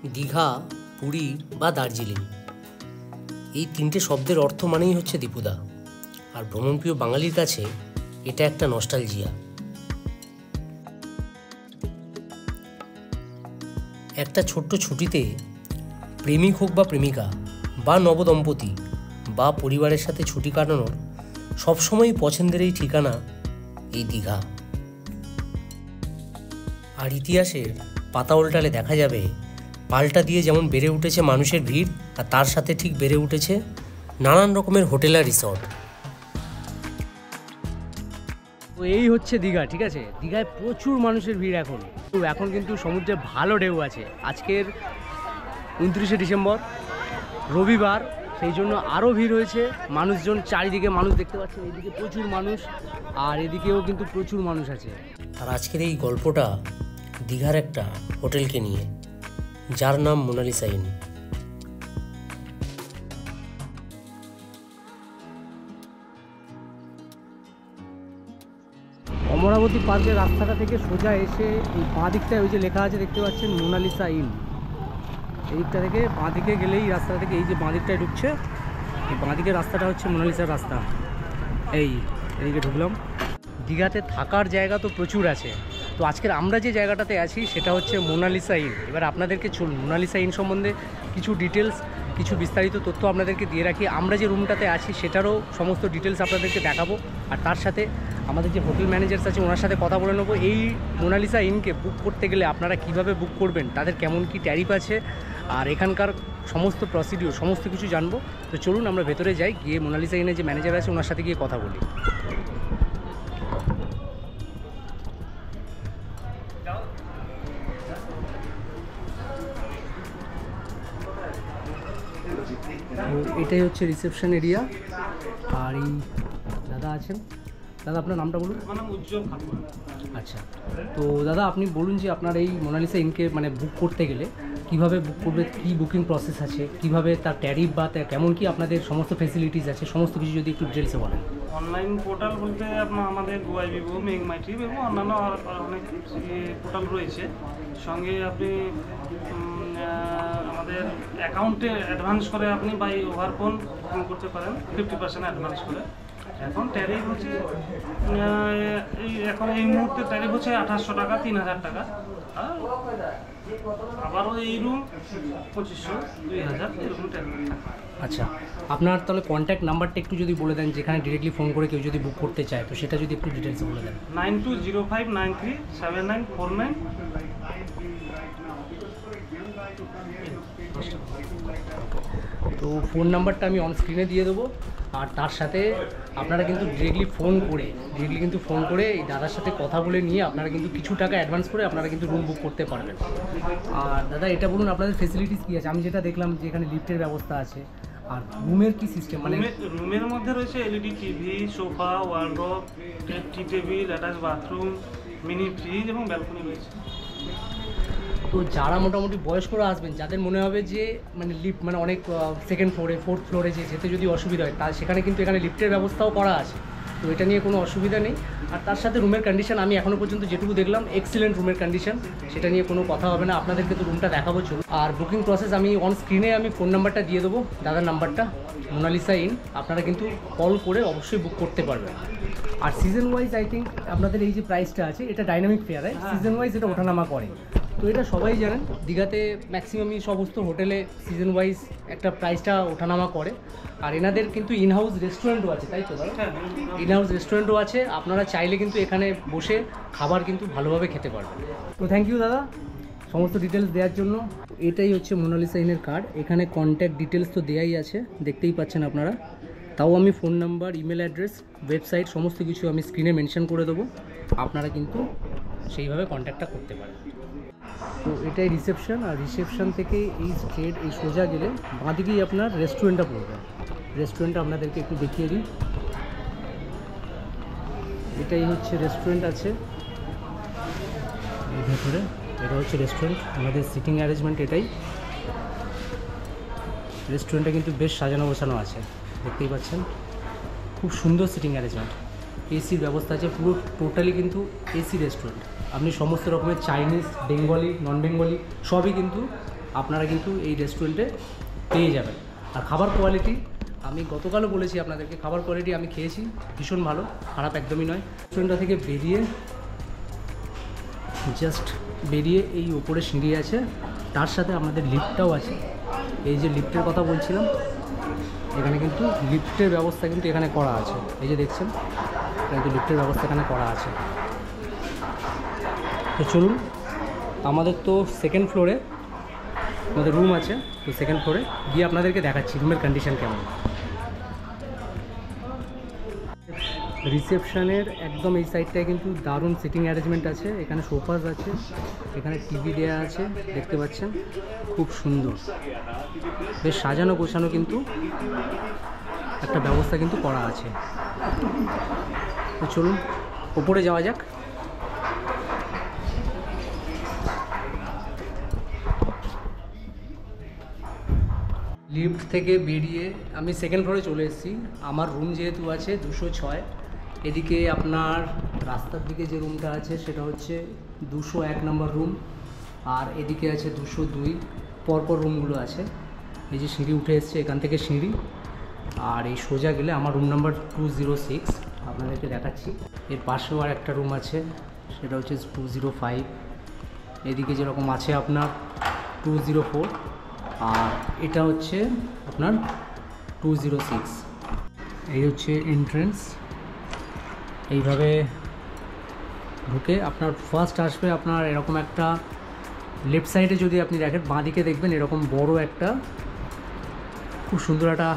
দীঘা, পুরী বা দার্জিলিং, এই তিনটে শব্দের অর্থ মানেই হচ্ছে দীপুদা। আর ভ্রমণপ্রিয় বাঙালির কাছে এটা একটা নস্টালজিয়া। একটা ছোট্ট ছুটিতে প্রেমিক হোক বা প্রেমিকা বা নবদম্পতি বা পরিবারের সাথে ছুটি কাটানোর সবসময়ই পছন্দের এই ঠিকানা এই দীঘা। আর ইতিহাসের পাতা উল্টালে দেখা যাবে পাল্টা দিয়ে যেমন বেড়ে উঠেছে মানুষের ভিড়, আর তার সাথে ঠিক বেড়ে উঠেছে নানান রকমের হোটেল আর রিসর্ট। তো এই হচ্ছে দীঘা, ঠিক আছে। দীঘায় প্রচুর মানুষের ভিড় এখন কিন্তু সমুদ্রে ভালো ঢেউ আছে। আজকের 29শে ডিসেম্বর, রবিবার, সেই জন্য আরও ভিড় হয়েছে। মানুষজন চারিদিকে, মানুষ দেখতে পাচ্ছেন, এইদিকে প্রচুর মানুষ আর এদিকেও কিন্তু প্রচুর মানুষ আছে। আর আজকের এই গল্পটা দীঘার একটা হোটেলকে নিয়ে, যার নাম মোনালিসা ইন। অমরাবতী পার্কের রাস্তাটা থেকে সোজা এসে এই বাঁ দিকটায় ওই যে লেখা আছে দেখতে পাচ্ছেন মোনালিসা ইন, এই দিকটা থেকে বাঁ দিকে গেলেই রাস্তা থেকে এই যে বাঁ দিকটায় ঢুকছে, এই বাঁ দিকের রাস্তাটা হচ্ছে মোনালিসার রাস্তা। এদিকে ঢুকলাম। দীঘাতে থাকার জায়গা তো প্রচুর আছে, তো আজকের আমরা যে জায়গাটাতে আছি সেটা হচ্ছে মোনালিসা ইন। এবার আপনাদেরকে চলুন মোনালিসা ইন সম্বন্ধে কিছু ডিটেলস, কিছু বিস্তারিত তথ্য আপনাদেরকে দিয়ে রাখি। আমরা যে রুমটাতে আছি সেটারও সমস্ত ডিটেলস আপনাদেরকে দেখাবো, আর তার সাথে আমাদের যে হোটেল ম্যানেজার্স আছে ওনার সাথে কথা বলে নেবো। এই মোনালিসা ইনকে বুক করতে গেলে আপনারা কিভাবে বুক করবেন, তাদের কেমন কি ট্যারিফ আছে, আর এখানকার সমস্ত প্রসিডিওর সমস্ত কিছু জানবো। তো চলুন আমরা ভেতরে যাই, গিয়ে মোনালিসা ইনের যে ম্যানেজার আছে ওনার সাথে গিয়ে কথা বলি। এটাই হচ্ছে রিসেপশন এরিয়া। আর এই দাদা আছেন। দাদা আপনার নামটা বলুন। আচ্ছা, তো দাদা আপনি বলুন যে আপনার এই মোনালিসা ইনকে মানে বুক করতে গেলে কিভাবে বুক করবে, কি বুকিং প্রসেস আছে, কিভাবে তার ট্যারিফ বা কেমন কি আপনাদের সমস্ত ফেসিলিটিস আছে, সমস্ত কিছু যদি একটু ডিটেলসে বলেন। অনলাইন পোর্টাল বলতে আপনার আমাদের গোয়াই ভিভো, মেঘমাই ট্রিপ এবং অন্যান্য অনেক পোর্টাল রয়েছে। সঙ্গে আপনি আমাদের অ্যাকাউন্টে অ্যাডভান্স করে আপনি বাই ওভার ফোন বুকিং করতে পারেন 50% অ্যাডভান্স করে। এখন ট্যারিফ হচ্ছে এখন এই মুহূর্তে ট্যারিফ হচ্ছে 2800 টাকা, 3000 টাকা। আর আবারও এই রুম 2500, 2000 এরকম ট্যারিফ। আচ্ছা, আপনার তাহলে কন্ট্যাক্ট নাম্বারটা একটু যদি বলে দেন, যেখানে ডিরেক্টলি ফোন করে কেউ যদি বুক করতে চায়, তো সেটা যদি একটু ডিটেলসে বলে দেন। 9205937949। তো ফোন নাম্বারটা আমি অন স্ক্রিনে দিয়ে দেবো, আর তার সাথে আপনারা কিন্তু ডিরেক্টলি ফোন করে এই দাদার সাথে কথা বলে নিয়ে আপনারা কিন্তু কিছু টাকা অ্যাডভান্স করে আপনারা কিন্তু রুম বুক করতে পারবেন। আর দাদা এটা বলুন আপনাদের ফেসিলিটিস কী আছে। আমি যেটা দেখলাম যে এখানে লিফটের ব্যবস্থা আছে, আর রুমের কি সিস্টেম, মানে রুমের মধ্যে রয়েছে LED TV, sofa, wardrobe, tea table, attach bathroom, mini fridge এবং ব্যালকনি রয়েছে। তো যারা মোটামুটি বয়স্করা আসবেন, যাদের মনে হবে যে মানে লিফট মানে অনেক সেকেন্ড ফ্লোরে, ফোর্থ ফ্লোরে যেতে যদি অসুবিধা হয়, তার সেখানে কিন্তু এখানে লিফটের ব্যবস্থাও করা আছে, তো এটা নিয়ে কোনো অসুবিধা নেই। আর তার সাথে রুমের কন্ডিশন আমি এখনও পর্যন্ত যেটুকু দেখলাম এক্সিলেন্ট রুমের কন্ডিশন, সেটা নিয়ে কোনো কথা হবে না। আপনাদেরকে তো রুমটা দেখাবো, চলুন। আর বুকিং প্রসেস আমি অন স্ক্রিনে আমি ফোন নাম্বারটা দিয়ে দেবো, দাদার নাম্বারটা মোনালিসা ইন, আপনারা কিন্তু কল করে অবশ্যই বুক করতে পারবেন। আর সিজন ওয়াইজ আই থিঙ্ক আপনাদের এই যে প্রাইসটা আছে এটা ডাইনামিক ফেয়ার, সিজন ওয়াইজ এটা ওঠানামা করে। তো এটা সবাই জানেন, দীঘাতে ম্যাক্সিমামই সমস্ত হোটেলে সিজন ওয়াইজ একটা প্রাইসটা ওঠানামা করে। আর এনাদের কিন্তু ইনহাউস রেস্টুরেন্টও আছে, তাই তো দাদা? ইনহাউস রেস্টুরেন্টও আছে, আপনারা চাইলে কিন্তু এখানে বসে খাবার কিন্তু ভালোভাবে খেতে পারবেন। তো থ্যাংক ইউ দাদা সমস্ত ডিটেলস দেওয়ার জন্য। এটাই হচ্ছে মোনালিসা ইনের কার্ড, এখানে কন্ট্যাক্ট ডিটেলস তো দেওয়াই আছে, দেখতেই পাচ্ছেন আপনারা। তাও আমি phone number, email address, website সমস্ত কিছু আমি স্ক্রিনে মেনশন করে দেবো, আপনারা কিন্তু সেইভাবে কন্ট্যাক্টটা করতে পারেন। তো এটাই রিসেপশন, আর রিসেপশন থেকে এই স্ট্রেট এই সোজা গেলে বাঁদিকেই আপনার রেস্টুরেন্টটা পড়বে। রেস্টুরেন্টটা আপনাদেরকে একটু দেখিয়ে দিই, এটাই হচ্ছে রেস্টুরেন্ট আছে এই ভেতরে, এটা হচ্ছে রেস্টুরেন্ট। আমাদের সিটিং অ্যারেঞ্জমেন্ট এটাই। রেস্টুরেন্টটা কিন্তু বেশ সাজানো গোছানো আছে, দেখতেই পাচ্ছেন, খুব সুন্দর সিটিং অ্যারেঞ্জমেন্ট। এসির ব্যবস্থা আছে, পুরো টোটালি কিন্তু এসি রেস্টুরেন্ট। আপনি সমস্ত রকমের চাইনিজ, বেঙ্গলি, নন বেঙ্গলি সবই কিন্তু আপনারা কিন্তু এই রেস্টুরেন্টে পেয়ে যাবেন। আর খাবার কোয়ালিটি আমি গতকালও বলেছি আপনাদেরকে, খাবার কোয়ালিটি আমি খেয়েছি, ভীষণ ভালো, খারাপ একদমই নয়। রেস্টুরেন্টটা থেকে বেরিয়ে এই ওপরে সিঁড়ি আছে, তার সাথে আমাদের লিফটটাও আছে। এই যে লিফটের কথা বলছিলাম, এখানে কিন্তু লিফটের ব্যবস্থা কিন্তু এখানে করা আছে। এই যে দেখছেন, কিন্তু লিফটের ব্যবস্থা এখানে করা আছে। তো চলুন, আমাদের তো সেকেন্ড ফ্লোরে আমাদের রুম আছে, তো সেকেন্ড ফ্লোরে গিয়ে আপনাদেরকে দেখাচ্ছি রুমের কন্ডিশন কেমন। রিসেপশনের একদম এই সাইডটায় কিন্তু দারুণ সিটিং অ্যারেঞ্জমেন্ট আছে, এখানে সোফাস আছে, এখানে টিভি দেওয়া আছে, দেখতে পাচ্ছেন খুব সুন্দর, বেশ সাজানো গোছানো কিন্তু একটা ব্যবস্থা কিন্তু করা আছে। তো চলুন ওপরে যাওয়া যাক। লিফট থেকে বেরিয়ে আমি সেকেন্ড ফ্লোরে চলে এসেছি। আমার রুম যেহেতু আছে 206, এদিকে আপনার রাস্তার দিকে যে রুমটা আছে সেটা হচ্ছে 201 নম্বর রুম, আর এদিকে আছে 202, পরপর রুমগুলো আছে। এই যে সিঁড়ি উঠে এসছে, এখান থেকে সিঁড়ি, আর এই সোজা গেলে আমার রুম নাম্বার 206 আপনাদেরকে দেখাচ্ছি। এর পাশেও আর একটা রুম আছে, সেটা হচ্ছে 205। এদিকে যেরকম আছে আপনার 204, আর এটা হচ্ছে আপনার 206। এই হচ্ছে এন্ট্রেন্স। এইভাবে ঢুকে আপনার ফার্স্ট আসবে আপনার এরকম একটা, লেফট সাইডে যদি আপনি দেখেন বাঁদিকে দেখবেন এরকম বড় একটা খুব সুন্দর একটা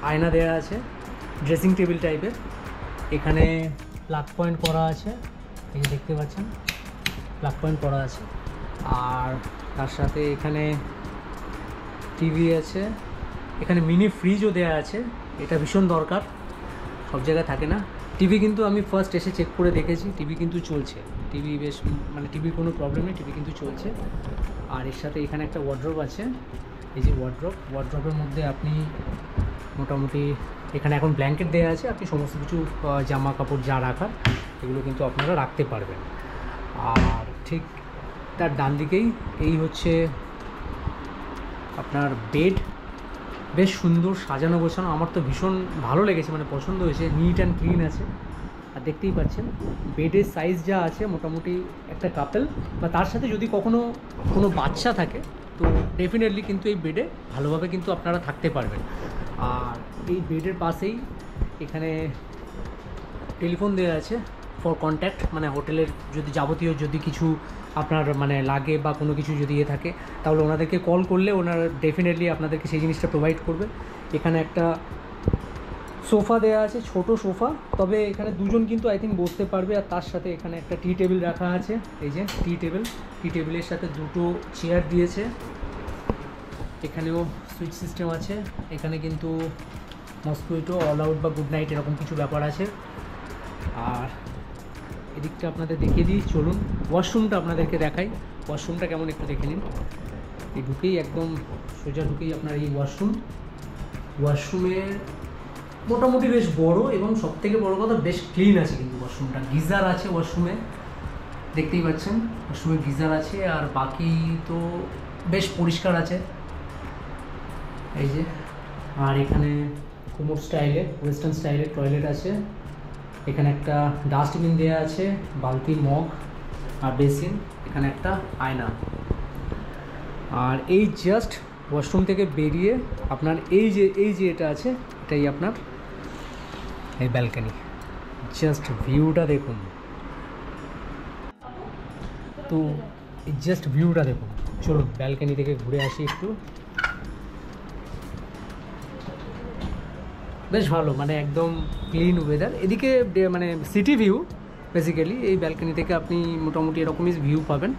আয়না দেওয়া আছে, ড্রেসিং টেবিল টাইপের। এখানে প্লাগ পয়েন্ট করা আছে, এই যে দেখতে পাচ্ছেন প্লাগ পয়েন্ট করা আছে, আর তার সাথে এখানে টিভি আছে, এখানে মিনি ফ্রিজও দেওয়া আছে। এটা ভীষণ দরকার, সব জায়গায় থাকে না। টিভি কিন্তু আমি ফার্স্ট এসে চেক করে দেখেছি, টিভি কিন্তু চলছে, টিভি বেশ মানে টিভির কোনো প্রবলেম নেই, টিভি কিন্তু চলছে। আর এর সাথে এখানে একটা ওয়ার্ড্রপ আছে, এই যে ওয়ার্ড্রপের মধ্যে আপনি মোটামুটি, এখানে এখন ব্ল্যাঙ্কেট দেওয়া আছে, আপনি সমস্ত কিছু জামা কাপড় যা রাখার এগুলো কিন্তু আপনারা রাখতে পারবেন। আর ঠিক তার ডান দিকেই এই হচ্ছে আপনার বেড, বেশ সুন্দর সাজানো গোছানো, আমার তো ভীষণ ভালো লেগেছে, মানে পছন্দ হয়েছে, নিট অ্যান্ড ক্লিন আছে। আর দেখতেই পাচ্ছেন বেডের সাইজ যা আছে মোটামুটি একটা কাপল বা তার সাথে যদি কখনো কোনো বাচ্চা থাকে তো ডেফিনেটলি কিন্তু এই বেডে ভালোভাবে কিন্তু আপনারা থাকতে পারবেন। আর এই বেডের পাশেই এখানে টেলিফোন দেওয়া আছে ফর কন্ট্যাক্ট, মানে হোটেলের যদি যাবতীয় যদি কিছু আপনার মানে লাগে বা কোনো কিছু যদি ইয়ে থাকে তাহলে ওনাদেরকে কল করলে ওনারা ডেফিনেটলি আপনাদেরকে সেই জিনিসটা প্রোভাইড করবে। এখানে একটা সোফা দেওয়া আছে, ছোট সোফা, তবে এখানে দুজন কিন্তু আই থিঙ্ক বসতে পারবে। আর তার সাথে এখানে একটা টি টেবিল রাখা আছে, এই যে টি টেবিলের সাথে দুটো চেয়ার দিয়েছে। এখানেও সুইচ সিস্টেম আছে, এখানে কিন্তু মসকুইটো অল আউট বা গুড নাইট এরকম কিছু ব্যাপার আছে। আর এদিকটা আপনাদের দেখিয়ে দিই, চলুন ওয়াশরুমটা আপনাদেরকে দেখাই, ওয়াশরুমটা কেমন একটু দেখে নিন। এই ঢুকেই একদম সোজা ঢুকেই আপনার এই ওয়াশরুমে মোটামুটি বেশ বড়, এবং সবথেকে বড় কথা বেশ ক্লিন আছে কিন্তু ওয়াশরুমটা। গিজার আছে ওয়াশরুমে, দেখতেই পাচ্ছেন ওয়াশরুমে গিজার আছে, আর বাকি তো বেশ পরিষ্কার আছে এই যে। আর এখানে কুমোর স্টাইলের, ওয়েস্টার্ন স্টাইলের টয়লেট আছে। এখানে একটা ডাস্টবিন দেওয়া আছে, বালতি, মগ আর বেসিন, এখানে একটা আয়না। আর এই জাস্ট ওয়াশরুম থেকে বেরিয়ে আপনার এই যে এটা আছে, এটাই আপনার এই ব্যালকনি। জাস্ট ভিউটা দেখুন, তো এই জাস্ট ভিউটা দেখুন। চলুন ব্যালকনি থেকে ঘুরে আসি একটু। বেশ ভালো, মানে একদম ক্লিন ওয়েদার। এদিকে মানে সিটি ভিউ বেসিক্যালি, এই ব্যালকনি থেকে আপনি মোটামুটি এরকমই ভিউ পাবেন।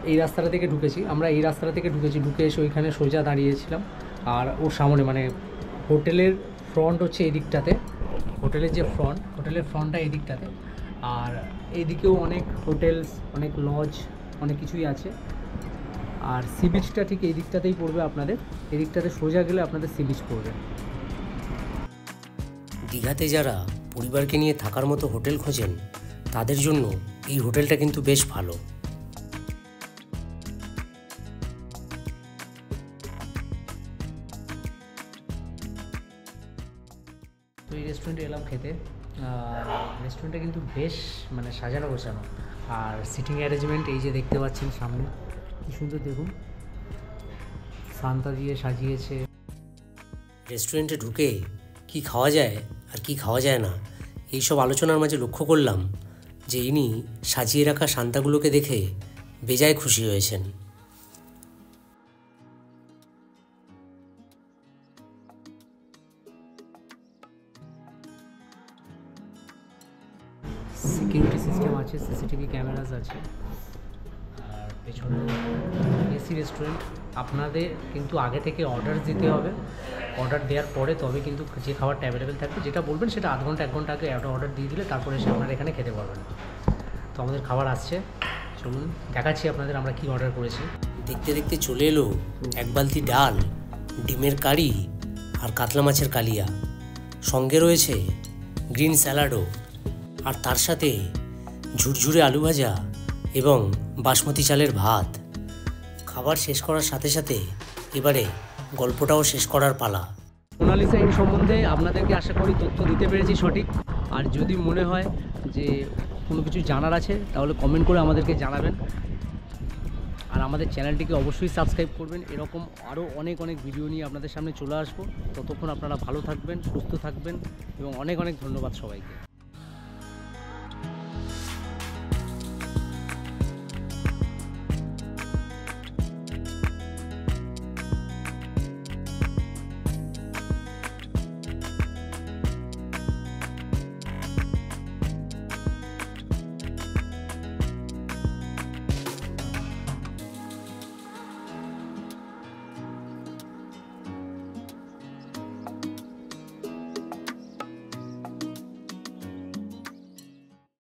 এই রাস্তাটা থেকে ঢুকেছি আমরা, এই রাস্তাটা থেকে ঢুকে এসে ওইখানে সোজা দাঁড়িয়েছিলাম। আর ওর সামনে মানে হোটেলের ফ্রন্ট হচ্ছে এই দিকটাতে, হোটেলের ফ্রন্টটা এই দিকটাতে। আর এইদিকেও অনেক হোটেলস, অনেক লজ, অনেক কিছুই আছে। আর সি বিচটা ঠিক এই দিকটাতেই পড়বে আপনাদের, এই দিকটাতে সোজা গেলে আপনাদের সি বিচ পড়বে। দীঘাতে যারা পরিবারকে নিয়ে থাকার মতো হোটেল খোঁজেন তাদের জন্য এই হোটেলটা কিন্তু বেশ ভালো। রেস্টুরেন্টে এলাম খেতে। রেস্টুরেন্টটা কিন্তু বেশ মানে সাজানো গোছানো, আর সিটিং অ্যারেঞ্জমেন্ট এই যে দেখতে পাচ্ছেন সামনে কি সুন্দর, দেখুন সান্তা দিয়ে সাজিয়েছে। রেস্টুরেন্টে ঢুকে কি খাওয়া যায় আর কি খাওয়া যায় না এইসব আলোচনার মাঝে লক্ষ্য করলাম যে ইনি সাজিয়ে রাখা সান্তাগুলোকে দেখে বেজায় খুশি হয়েছেন। সিকিউরিটি সিস্টেম আছে, সিসিটিভি ক্যামেরাস আছে, আর পেছনে এসি রেস্টুরেন্ট। আপনাদের কিন্তু আগে থেকে অর্ডার দিতে হবে, অর্ডার দেওয়ার পরে তবে কিন্তু যে খাবারটা অ্যাভেলেবেল থাকবে, যেটা বলবেন সেটা আধ ঘন্টা 1 ঘন্টা আগে অর্ডার দিয়ে দিলে তারপরে এসে আপনারা এখানে খেতে পারবেন। তো আমাদের খাবার আসছে, চলুন দেখাচ্ছি আপনাদের আমরা কি অর্ডার করেছি। দেখতে দেখতে চলে এলো 1 বালতি ডাল, ডিমের কারি আর কাতলা মাছের কালিয়া, সঙ্গে রয়েছে গ্রিন স্যালাডও, আর তার সাথে ঝুরঝুরে আলু ভাজা এবং বাসমতি চালের ভাত। খাবার শেষ করার সাথে সাথে এবারে গল্পটাও শেষ করার পালা। মোনালিসা ইন সম্বন্ধে আপনাদেরকে আশা করি তথ্য দিতে পেরেছি সঠিক। আর যদি মনে হয় যে কোনো কিছু জানার আছে তাহলে কমেন্ট করে আমাদেরকে জানাবেন, আর আমাদের চ্যানেলটিকে অবশ্যই সাবস্ক্রাইব করবেন। এরকম আরও অনেক অনেক ভিডিও নিয়ে আপনাদের সামনে চলে আসবো। ততক্ষণ আপনারা ভালো থাকবেন, সুস্থ থাকবেন এবং অনেক অনেক ধন্যবাদ সবাইকে।